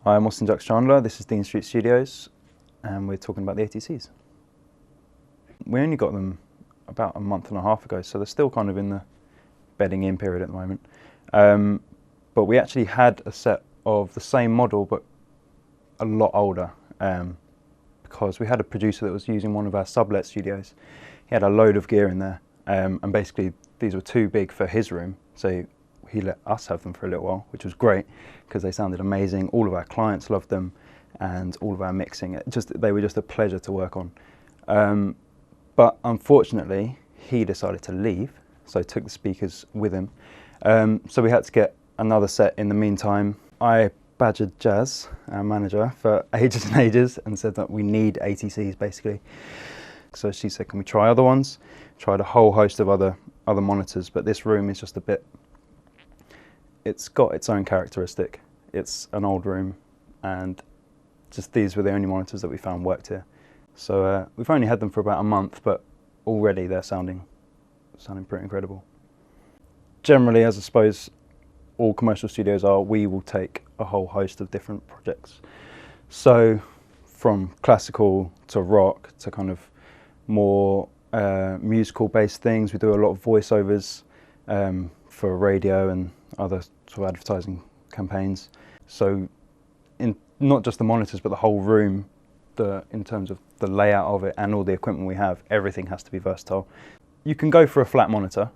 I'm Austen Dux-Chandler, this is Dean Street Studios, and we're talking about the ATCs. We only got them about a month and a half ago, so they're still kind of in the bedding in period at the moment. But we actually had a set of the same model, but a lot older, because we had a producer that was using one of our sublet studios. He had a load of gear in there, and basically these were too big for his room, so he let us have them for a little while, which was great because they sounded amazing. All of our clients loved them, and all of our mixing, they were just a pleasure to work on. But unfortunately, he decided to leave, so he took the speakers with him. So we had to get another set in the meantime. I badgered Jazz, our manager, for ages and ages and said that we need ATCs basically. So she said, can we try other ones? Tried a whole host of other monitors, but this room is just a bit, it's got its own characteristic. It's an old room, and just these were the only monitors that we found worked here. So we've only had them for about a month, but already they're sounding pretty incredible. Generally, as I suppose all commercial studios are, we will take a whole host of different projects. So from classical to rock to kind of more musical based things. We do a lot of voiceovers for radio and other sort of advertising campaigns. So in not just the monitors, but the whole room, in terms of the layout of it and all the equipment we have, everything has to be versatile. You can go for a flat monitor,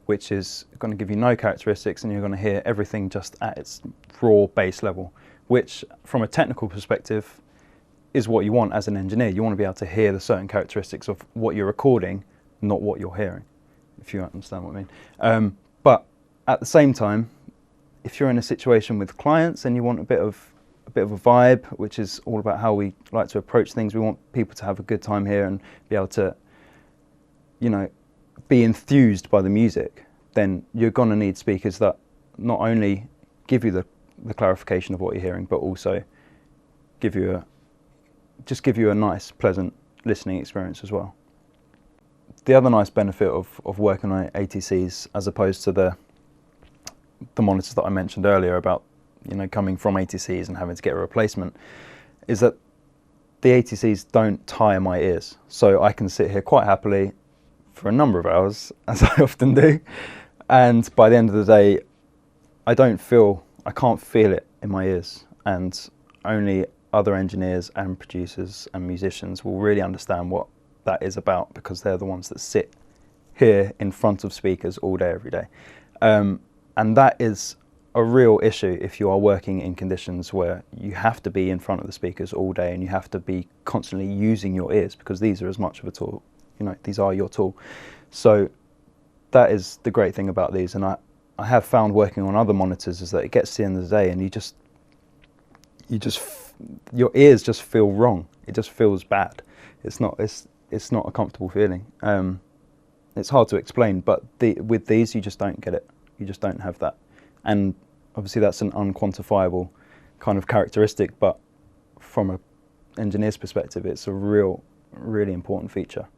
which is going to give you no characteristics, and you're going to hear everything just at its raw bass level, which from a technical perspective is what you want as an engineer. You want to be able to hear the certain characteristics of what you're recording, not what you're hearing, if you understand what I mean. But at the same time, if you're in a situation with clients and you want a bit of a vibe, which is all about how we like to approach things, we want people to have a good time here and be able to, you know, be enthused by the music, then you're going to need speakers that not only give you the clarification of what you're hearing, but also give you a nice, pleasant listening experience as well. The other nice benefit of working on ATCs, as opposed to the monitors that I mentioned earlier about, you know, coming from ATCs and having to get a replacement, is that the ATCs don't tire my ears. So I can sit here quite happily for a number of hours, as I often do, and by the end of the day, I can't feel it in my ears, and only other engineers and producers and musicians will really understand what that is about, because they're the ones that sit here in front of speakers all day, every day. And that is a real issue if you are working in conditions where you have to be in front of the speakers all day and you have to be constantly using your ears, because these are as much of a tool, you know, these are your tool. So that is the great thing about these. And I have found working on other monitors is that it gets to the end of the day and your ears just feel wrong. It just feels bad. It's not a comfortable feeling. It's hard to explain, but with these you just don't get it. You just don't have that. And obviously that's an unquantifiable kind of characteristic, but from an engineer's perspective, it's a really important feature.